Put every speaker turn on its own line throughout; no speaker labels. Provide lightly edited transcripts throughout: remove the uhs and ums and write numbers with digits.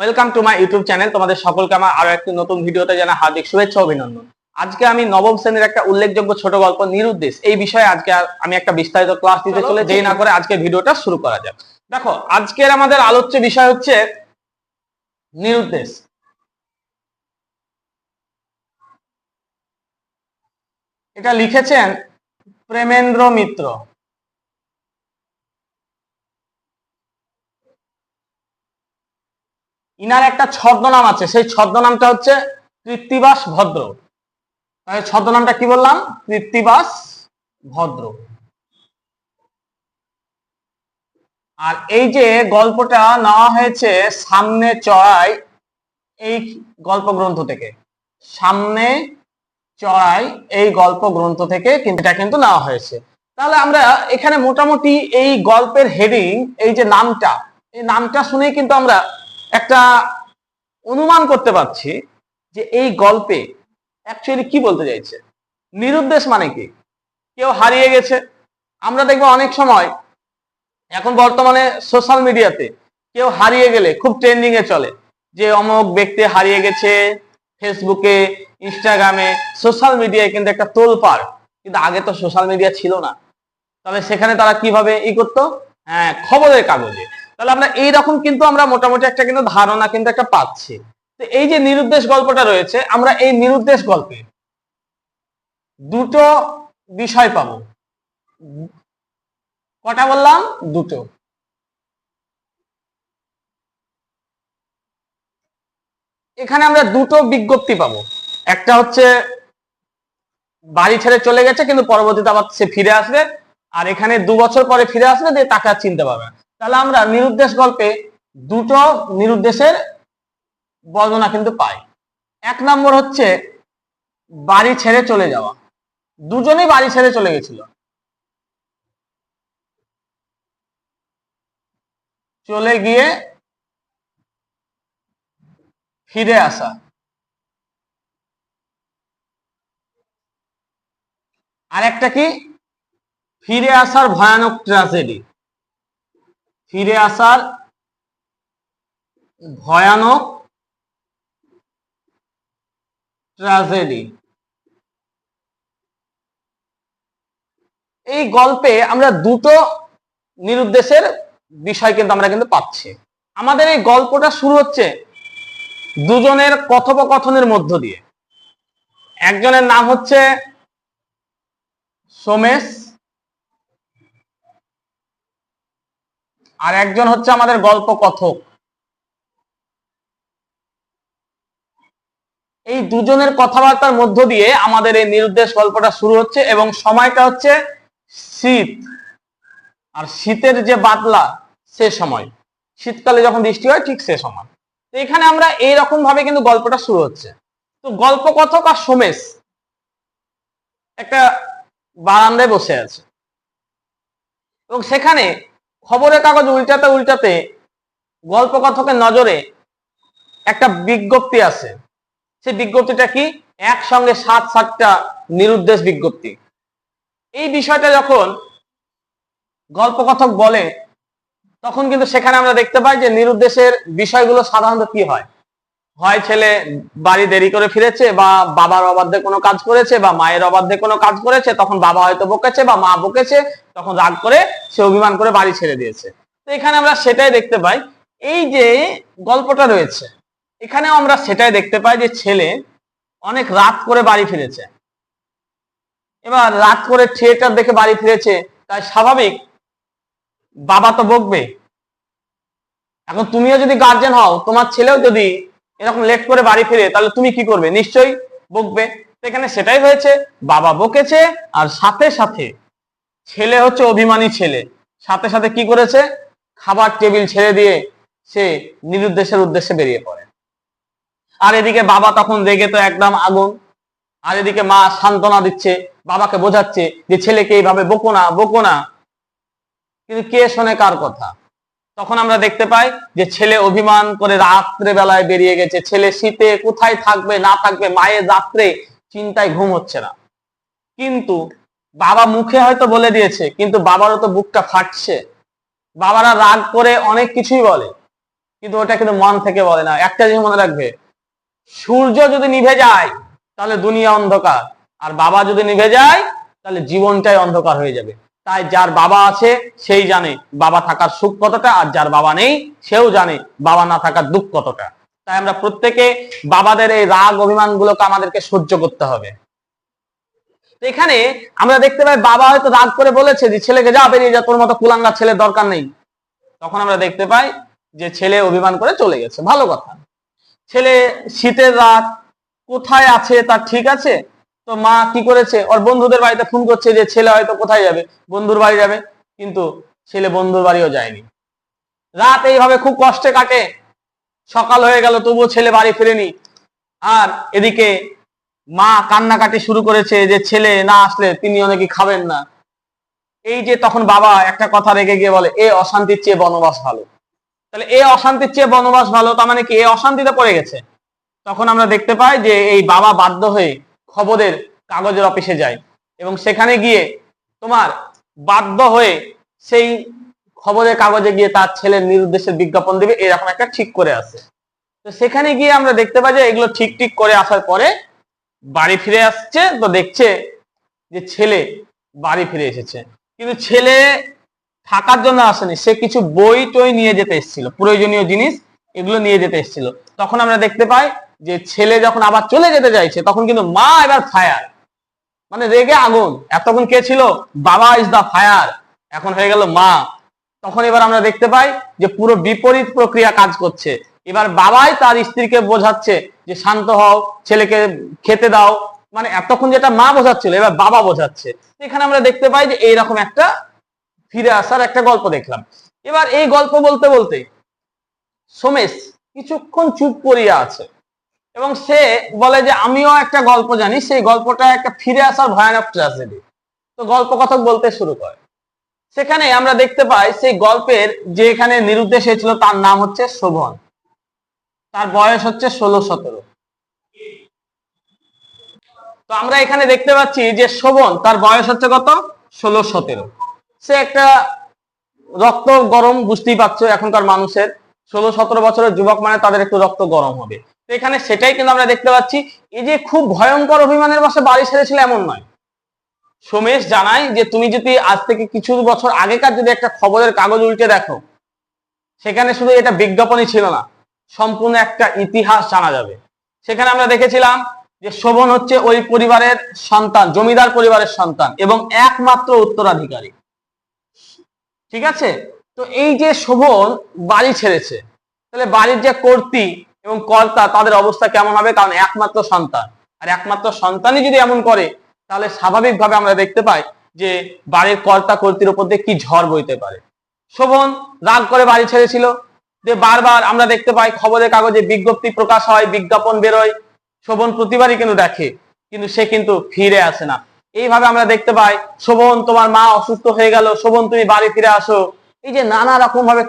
Welcome to my YouTube channel. তোমাদের সকলকে আমার আরো একটি নতুন ভিডিওতে জানা হার্দিক শুভেচ্ছা অভিনন্দন। আজকে আমি নবম শ্রেণীর একটা উল্লেখযোগ্য ছোট গল্প নিরুদ্দেশ এই বিষয়ে আজকে আমি একটা বিস্তারিত ক্লাস দিতে চলে দেরি না করে আজকে ভিডিওটা শুরু করা যাক। দেখো, আজকের আমাদের আলোচ্য বিষয় হচ্ছে নিরুদ্দেশ। এটা লিখেছেন প্রেমেন্দ্র মিত্র। ইনার একটা ছদ্মনাম আছে, সেই ছদ্মনামটা হচ্ছে কৃত্তিবাস ভদ্র। তাহলে ছদ্মনামটা কি বললাম? কৃত্তিবাস ভদ্র। আর এই যে গল্পটা নেওয়া হয়েছে সামনে চড়াই এই গল্প গ্রন্থ থেকে, সামনে চড়াই এই গল্প গ্রন্থ থেকে কিন্তু এটা কিন্তু নেওয়া হয়েছে। তাহলে আমরা এখানে মোটামুটি এই গল্পের হেডিং, এই যে নামটা, এই নামটা শুনেই কিন্তু আমরা একটা অনুমান করতে পারছি যে এই গল্পে অ্যাকচুয়ালি কি বলতে চাইছে। নিরুদ্দেশ মানে কি? কেউ হারিয়ে গেছে। আমরা দেখবো অনেক সময় এখন বর্তমানে সোশ্যাল মিডিয়াতে কেউ হারিয়ে গেলে খুব ট্রেন্ডিং এ চলে যে অমুক ব্যক্তি হারিয়ে গেছে। ফেসবুকে, ইনস্টাগ্রামে, সোশ্যাল মিডিয়ায় কিন্তু একটা তোলপাড়। কিন্তু আগে তো সোশ্যাল মিডিয়া ছিল না। তাহলে সেখানে তারা কিভাবে করতো? হ্যাঁ, খবরের কাগজে। তাহলে আমরা এইরকম কিন্তু আমরা মোটামুটি একটা কিন্তু ধারণা কিন্তু একটা পাচ্ছি। তো এই যে নিরুদ্দেশ গল্পটা রয়েছে, আমরা এই নিরুদ্দেশ গল্পে দুটো বিষয় পাবো। কটা বললাম? দুটো। এখানে আমরা দুটো বিজ্ঞপ্তি পাবো। একটা হচ্ছে বাড়ি ছেড়ে চলে গেছে কিন্তু পরবর্তীতে আবার সে ফিরে আসবে, আর এখানে 2 বছর পরে ফিরে আসবে, দিয়ে তাকে আর চিনতে পারবে না। তাহলে আমরা নিরুদ্দেশ গল্পে দুটো নিরুদ্দেশের বর্ণনা কিন্তু পাই। 1 নম্বর হচ্ছে বাড়ি ছেড়ে চলে যাওয়া। দুজনেই বাড়ি ছেড়ে চলে গেছিল, চলে গিয়ে ফিরে আসা। আর একটা কি? ফিরে আসার ভয়ানক ট্র্যাজেডি। ফিরে আসার ভয়ানক ট্র্যাজেডি। এই গল্পে আমরা দুটো নিরুদ্দেশের বিষয় কিন্তু আমরা কিন্তু পাচ্ছি। আমাদের এই গল্পটা শুরু হচ্ছে দুজনের কথোপকথনের মধ্য দিয়ে। একজনের নাম হচ্ছে সোমেশ, আর একজন হচ্ছে আমাদের গল্প কথক। এই দুজনের কথাবার্তার মধ্য দিয়ে আমাদের এই নিরুদ্দেশ গল্পটা শুরু হচ্ছে, এবং সময়টা হচ্ছে শীত। আর শীতের যে বাদলা, সে সময়, শীতকালে যখন বৃষ্টি হয় ঠিক সে সময়। তো এখানে আমরা এইরকম ভাবে কিন্তু গল্পটা শুরু হচ্ছে। তো গল্প কথক আর সোমেশ একটা বারান্দায় বসে আছে, এবং সেখানে খবরের কাগজ উল্টাতে উল্টাতে গল্প কথকের নজরে একটা বিজ্ঞপ্তি আছে। সেই বিজ্ঞপ্তিটা কি? একসঙ্গে 7-7টা নিরুদ্দেশ বিজ্ঞপ্তি। এই বিষয়টা যখন গল্প কথক বলে, তখন কিন্তু সেখানে আমরা দেখতে পাই যে নিরুদ্দেশের বিষয়গুলো সাধারণত কি হয়? হয় ছেলে বাড়ি দেরি করে ফিরেছে, বা বাবার অবাধ্যে কোনো কাজ করেছে, বা মায়ের অবাধ্যে কোনো কাজ করেছে, তখন বাবা হয়তো বকেছে বা মা বকেছে, তখন রাগ করে সে অভিমান করে বাড়ি ছেড়ে দিয়েছে। তো এখানে আমরা সেটাই দেখতে পাই। এই যে গল্পটা রয়েছে, এখানেও আমরা সেটাই দেখতে পাই যে ছেলে অনেক রাত করে বাড়ি ফিরেছে। এবার রাত করে থিয়েটার দেখে বাড়ি ফিরেছে, তাই স্বাভাবিক বাবা তো বকবে। এখন তুমিও যদি গার্জেন হও, তোমার ছেলেও যদি এরকম লেট করে বাড়ি ফিরে, তাহলে তুমি কি করবে? নিশ্চয়ই বকবে। এখানে সেটাই হয়েছে, বাবা বকেছে, আর সাথে সাথে ছেলে হচ্ছে অভিমানী ছেলে, সাথে সাথে কি করেছে? খাবার টেবিল ছেড়ে দিয়ে সে নিরুদ্দেশের উদ্দেশ্যে বেরিয়ে পড়ে। আর এদিকে বাবা তখন রেগে তো একদম আগুন, আর এদিকে মা সান্ত্বনা দিচ্ছে, বাবাকে বোঝাচ্ছে যে ছেলেকে এইভাবে বকো না, বকো না। কিন্তু কে শোনে কার কথা? তখন আমরা দেখতে পাই যে ছেলে অভিমান করে রাত্রে বেলায় বেরিয়ে গেছে। ছেলে শীতে কোথায় থাকবে না থাকবে, মায়ের রাত্রে চিন্তায় ঘুম হচ্ছে না। কিন্তু বাবা মুখে হয়তো বলে দিয়েছে, কিন্তু বাবারও তো বুকটা ফাটছে। বাবারা রাগ করে অনেক কিছুই বলে, কিন্তু ওটা কিন্তু মন থেকে বলে না। একটা জিনিস মনে রাখবে, সূর্য যদি নিভে যায় তাহলে দুনিয়া অন্ধকার, আর বাবা যদি নিভে যায় তাহলে জীবনটাই অন্ধকার হয়ে যাবে। তাই যার বাবা আছে সেই জানে বাবা থাকার সুখ কতটা, আর যার বাবা নেই সেও জানে বাবা না থাকার দুঃখ কতটা। তাই আমরা প্রত্যেকে বাবাদের এই রাগ অভিমান গুলোকে আমাদেরকে সহ্য করতে হবে। এখানে আমরা দেখতে পাই বাবা হয়তো রাগ করে বলেছে যে ছেলেকে যা, বেরিয়ে যা, তোর মতো কুলাঙ্গার ছেলের দরকার নেই। তখন আমরা দেখতে পাই যে ছেলে অভিমান করে চলে গেছে, ভালো কথা। ছেলে শীতের রাত কোথায় আছে তার ঠিক আছে, তো মা কি করেছে, ওর বন্ধুদের বাড়িতে ফোন করছে যে ছেলে হয়তো কোথায় যাবে, বন্ধুর বাড়ি যাবে, কিন্তু ছেলে বন্ধুর বাড়িও যায়নি। রাত এইভাবে খুব কষ্টে কাটে, সকাল হয়ে গেল তবুও ছেলে বাড়ি ফিরেনি। আর এদিকে মা কান্নাকাটি শুরু করেছে যে ছেলে না আসলে তিনি অনেকে খাবেন না। এই যে তখন বাবা একটা কথা রেখে গিয়ে বলে, এ অশান্তির চেয়ে বনবাস ভালো। তাহলে এ অশান্তির চেয়ে বনবাস ভালো, তার মানে কি এ অশান্তিতে পড়ে গেছে। তখন আমরা দেখতে পাই যে এই বাবা বাধ্য হয়ে খবরের কাগজের অফিসে যায়, এবং সেখানে গিয়ে তোমার বাধ্য হয়ে সেই খবরের কাগজে গিয়ে তার ছেলের নিরুদ্দেশের বিজ্ঞাপন দেবে, এরকম একটা ঠিক করে আসে। তো সেখানে গিয়ে আমরা দেখতে পাই যে এগুলো ঠিক ঠিক করে আসার পরে বাড়ি ফিরে আসছে, তো দেখছে যে ছেলে বাড়ি ফিরে এসেছে, কিন্তু ছেলে থাকার জন্য আসেনি, সে কিছু বই টই নিয়ে যেতে এসেছিল, প্রয়োজনীয় জিনিস এগুলো নিয়ে যেতে এসেছিল। তখন আমরা দেখতে পাই যে ছেলে যখন আবার চলে যেতে চাইছে তখন কিন্তু মা এবার ফায়ার, মানে রেগে আগুন। এতক্ষণ কে ছিল, বাবা ইজ দা ফায়ার, এখন হয়ে গেল মা। তখন এবার আমরা দেখতে পাই যে পুরো বিপরীত প্রক্রিয়া কাজ করছে। এবার বাবাই তার স্ত্রীকে বোঝাচ্ছে যে শান্ত হও, ছেলেকে খেতে দাও, মানে এতক্ষণ যেটা মা বোঝাচ্ছিল এবার বাবা বোঝাচ্ছে। এখানে আমরা দেখতে পাই যে এইরকম একটা ফিরে আসার একটা গল্প দেখলাম। এবার এই গল্প বলতে বলতে সোমেশ কিছুক্ষণ চুপ করিয়া আছে, এবং সে বলে যে আমিও একটা গল্প জানি, সেই গল্পটা একটা ফিরে আসার ভয়ানক ট্র্যাজেডি। তো গল্প কথক বলতে শুরু করে। সেখানে আমরা দেখতে পাই সেই গল্পের যে এখানে নিরুদ্দেশ হয়েছিল তার নাম হচ্ছে শোভন, তার বয়স হচ্ছে 16-17। তো আমরা এখানে দেখতে পাচ্ছি যে শোভন তার বয়স হচ্ছে কত, 16-17। সে একটা রক্ত গরম, বুঝতেই পারছো এখনকার মানুষের 16-17 বছরের যুবক মানে তাদের একটু রক্ত গরম হবে। তো এখানে সেটাই কিন্তু আমরা দেখতে পাচ্ছি। এই যে খুব ভয়ঙ্কর অভিমানের বশে বাড়ি ছেড়েছিল এমন নয়। সোমেশ জানায় যে তুমি যদি আজ থেকে কিছু বছর আগেকার যদি একটা খবরের কাগজ উল্টে দেখো, সেখানে শুধু এটা বিজ্ঞাপনই ছিল না, সম্পূর্ণ একটা ইতিহাস জানা যাবে। সেখানে আমরা দেখেছিলাম যে শোভন হচ্ছে ওই পরিবারের সন্তান, জমিদার পরিবারের সন্তান এবং একমাত্র উত্তরাধিকারী। ঠিক আছে, তো এই যে শোভন বাড়ি ছেড়েছে, তাহলে বাড়ির যে কর্ত্রী এবং কর্তা তাদের অবস্থা কেমন হবে, কারণ একমাত্র সন্তান, আর একমাত্র সন্তানই যদি এমন করে তাহলে স্বাভাবিকভাবে আমরা দেখতে পাই যে বাড়ির কর্তা কর্ত্রীর উপর দিয়ে কি ঝড় বইতে পারে। শোভন রাগ করে বাড়ি ছেড়েছিল, যে বারবার আমরা দেখতে পাই খবরের কাগজে বিজ্ঞপ্তি প্রকাশ হয়, বিজ্ঞাপন বেরোয়, শোভন প্রতিবারই কিন্তু দেখে, কিন্তু সে কিন্তু ফিরে আসে না। এইভাবে আমরা দেখতে পাই শোভন তোমার মা অসুস্থ হয়ে গেল, শোভন তুমি বাড়ি ফিরে আসো, এই যে নানা রকম ভাবে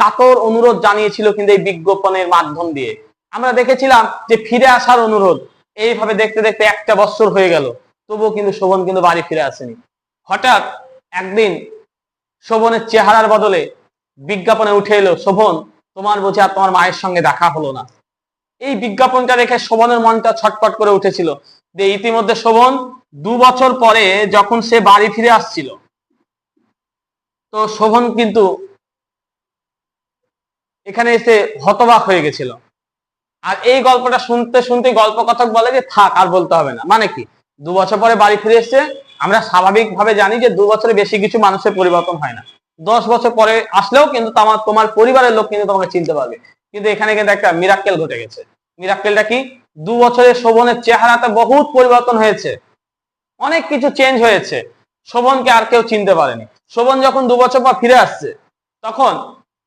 কাতর অনুরোধ জানিয়েছিল, কিন্তু এই বিজ্ঞাপনের মাধ্যম দিয়ে আমরা দেখেছিলাম যে ফিরে আসার অনুরোধ। এইভাবে দেখতে দেখতে 1 বছর হয়ে গেল, তবুও কিন্তু শোভন কিন্তু বাড়ি ফিরে আসেনি। হঠাৎ একদিন শোভনের চেহারার বদলে বিজ্ঞাপনে উঠে এলো, শোভন তোমার বুঝি আর তোমার মায়ের সঙ্গে দেখা হলো না। এই বিজ্ঞাপনটা দেখে শোভনের মনটা ছটফট করে উঠেছিল যে ইতিমধ্যে শোভন 2 বছর পরে যখন সে বাড়ি ফিরে আসছিল, তো শোভন কিন্তু এখানে এসে হতবাক হয়ে গেছিল। আর এই গল্পটা শুনতে শুনতে গল্প কথক বলে যে থাক আর বলতে হবে না, মানে কি 2 বছর পরে বাড়ি ফিরে এসছে। আমরা স্বাভাবিকভাবে জানি যে 2 বছরে বেশি কিছু মানুষের পরিবর্তন হয় না, 10 বছর পরে আসলেও কিন্তু তোমার পরিবারের লোক কিন্তু তোমাকে চিনতে পারবে। কিন্তু এখানে কিন্তু একটা মিরাক্কেল ঘটে গেছে। মিরাক্কেলটা কি, 2 বছরে শোভনের চেহারাতে বহুত পরিবর্তন হয়েছে, অনেক কিছু চেঞ্জ হয়েছে, শোভনকে আর কেউ চিনতে পারেনি। শোভন যখন 2 বছর পর ফিরে আসছে, তখন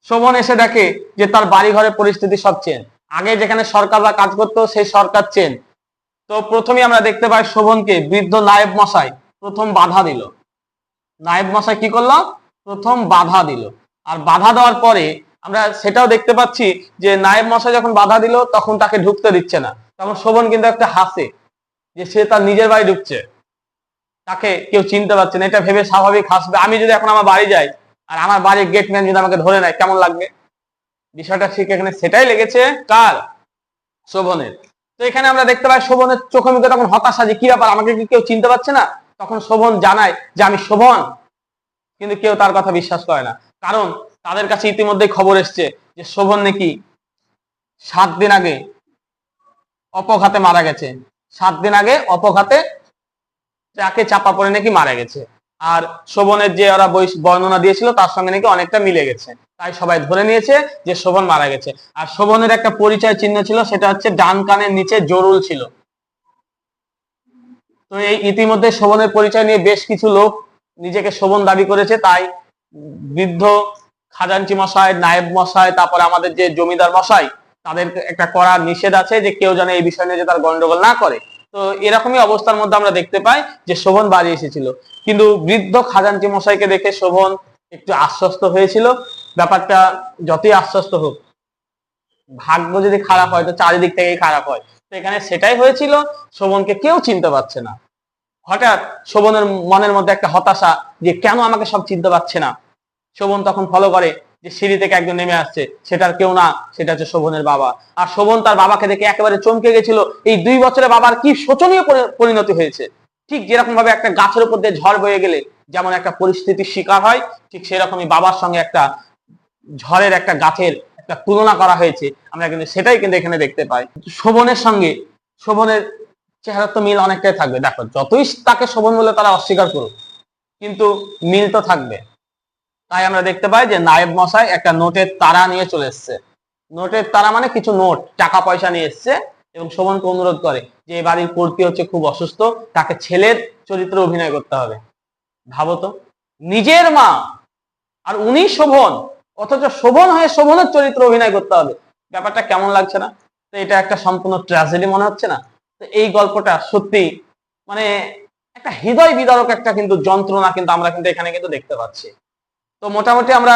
শোভন এসে দেখে যে তার বাড়ি ঘরের পরিস্থিতি সব চেঞ্জ। আগে যেখানে সরকাররা কাজ করতো সেই সরকার চেঞ্জ। তো প্রথমেই আমরা দেখতে পাই শোভনকে বৃদ্ধ নায়েব মশাই প্রথম বাধা দিল। নায়েব মশাই কি করলো, প্রথম বাধা দিল। আর বাধা দেওয়ার পরে আমরা সেটাও দেখতে পাচ্ছি যে নায়েব মশাই যখন বাধা দিল তখন তাকে ঢুকতে দিচ্ছে না, তখন শোভন কিন্তু একটা হাসে যে সে তার নিজের বাড়ি ঢুকছে, তাকে কেউ চিনতে পারছে না, এটা ভেবে স্বাভাবিক হাসবে। আমি যদি এখন আমার বাড়ি যাই আর আমার বাড়ির গেটম্যান যদি আমাকে ধরে নেয় কেমন লাগবে, বিষয়টা ঠিক এখানে সেটাই লেগেছে কার? শোভনের। তো এখানে আমরা দেখতে পাই শোভনের চোখে মুখে তখন হতাশা, যে কি ব্যাপার, আমাকে কি কেউ চিনতে পারছে না? তখন শোভন জানায় যে আমি শোভন, কিন্তু কেউ তার কথা বিশ্বাস করে না, কারণ তাদের কাছে ইতিমধ্যে খবর এসছে যে শোভন নাকি 7 দিন আগে অপঘাতে মারা গেছে। 7 দিন আগে অপঘাতে ট্রাকে চাপা পড়ে নাকি মারা গেছে। আর শোভনের যে ওরা বর্ণনা দিয়েছিল তার সঙ্গে নাকি অনেকটা মিলে গেছে, তাই সবাই ধরে নিয়েছে যে শোভন মারা গেছে। আর শোভনের একটা পরিচয় চিহ্ন ছিল, সেটা হচ্ছে ডান কানের নিচে জরুল ছিল। তো এই ইতিমধ্যে শোভনের পরিচয় নিয়ে বেশ কিছু লোক নিজেকে শোভন দাবি করেছে, তাই বৃদ্ধ খাজাঞ্চি মশাই, নায়েব মশাই, তারপরে আমাদের যে জমিদার মশাই, তাদের একটা কড়া নিষেধ আছে যে কেউ যেন এই বিষয় নিয়ে যে তার গন্ডগোল না করে। তো এরকমই অবস্থার মধ্যে আমরা দেখতে পাই যে শোভন বাড়ি এসেছিল, কিন্তু বৃদ্ধ খাজাঞ্চি মশাইকে দেখে শোভন একটু আশ্বস্ত হয়েছিল। ব্যাপারটা যতই আশ্বস্ত হোক, ভাগ্য যদি খারাপ হয় তো চারিদিক থেকেই খারাপ হয়। তো এখানে সেটাই হয়েছিল, শোভনকে কেউ চিনতে পারছে না। হঠাৎ শোভনের মনের মধ্যে একটা হতাশা, যে কেন আমাকে সব চিনতে পারছে না। শোভন তখন ফলো করে যে সিঁড়ি থেকে একজন নেমে আসছে, সেটার কেউ না, সেটা হচ্ছে শোভনের বাবা। আর শোভন তার বাবাকে দেখে একেবারে চমকে গেছিল। এই 2 বছরে বাবার কি শোচনীয় পরিণতি হয়েছে। ঠিক যেরকম ভাবে একটা গাছের উপর দিয়ে ঝড় বয়ে গেলে যেমন একটা পরিস্থিতির শিকার হয়, ঠিক সেরকমই বাবার সঙ্গে একটা ঝড়ের একটা গাছের একটা তুলনা করা হয়েছে। আমরা কিন্তু সেটাই কিন্তু এখানে দেখতে পাই। শোভনের সঙ্গে শোভনের চেহারা তো মিল অনেকটাই থাকবে। দেখো, যতই তাকে শোভন বলে তারা অস্বীকার করুক, কিন্তু মিল তো থাকবে। তাই আমরা দেখতে পাই যে নায়েব মশাই একটা নোটের তারা নিয়ে চলে এসছে। নোটের তারা মানে কিছু নোট, টাকা পয়সা নিয়ে এসছে, এবং শোভনকে অনুরোধ করে যে এই বাড়ির কর্ত্রী হচ্ছে খুব অসুস্থ, তাকে ছেলের চরিত্রে অভিনয় করতে হবে। ভাবো তো, নিজের মা আর উনি শোভন, অথচ শোভন হয়ে শোভনের চরিত্র অভিনয় করতে হবে। ব্যাপারটা কেমন লাগছে না? তো এটা একটা সম্পূর্ণ ট্র্যাজেডি মনে হচ্ছে না? তো এই গল্পটা সত্যি মানে একটা হৃদয় বিদারক একটা কিন্তু যন্ত্রণা কিন্তু আমরা কিন্তু এখানে কিন্তু দেখতে পাচ্ছি। তো মোটামুটি আমরা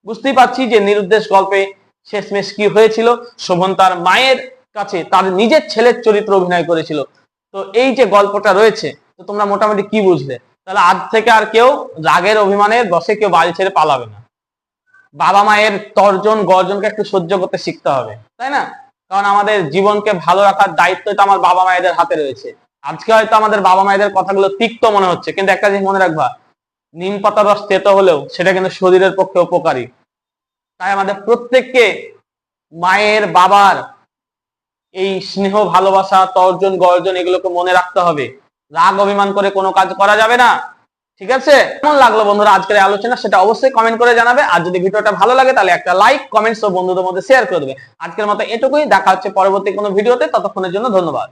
বুঝতেই পারছি যে নিরুদ্দেশ গল্পে শেষমেশ কি হয়েছিল। শোভন তার মায়ের কাছে তার নিজের ছেলের চরিত্র অভিনয় করেছিল। তো এই যে গল্পটা রয়েছে, তো তোমরা মোটামুটি কি বুঝলে? তাহলে আজ থেকে আর কেউ রাগের অভিমানের বসে কেউ বাড়ি ছেড়ে পালাবে না। বাবা মায়ের তর্জন গর্জনকে একটু সহ্য করতে শিখতে হবে, তাই না? কারণ আমাদের জীবনকে ভালো রাখার দায়িত্বটা আমার বাবা মায়েদের হাতে রয়েছে। আজকে হয়তো আমাদের বাবা মায়েদের কথাগুলো তিক্ত মনে হচ্ছে, কিন্তু একটা জিনিস মনে রাখবা, নিম পাতার রস তেতো হলেও সেটা কিন্তু শরীরের পক্ষে উপকারী। তাই আমাদের প্রত্যেককে মায়ের, বাবার এই স্নেহ, ভালোবাসা, তর্জন গর্জন এগুলোকে মনে রাখতে হবে। রাগ অভিমান করে কোনো কাজ করা যাবে না। ঠিক আছে? কেমন লাগলো বন্ধুরা আজকের আলোচনা, সেটা অবশ্যই কমেন্ট করে জানাবে। আর যদি ভিডিওটা ভালো লাগে তাহলে একটা লাইক, কমেন্টস ও বন্ধুদের মধ্যে শেয়ার করে দেবে। আজকের মতো এটুকুই, দেখা হচ্ছে পরবর্তী কোনো ভিডিওতে। ততক্ষণের জন্য ধন্যবাদ।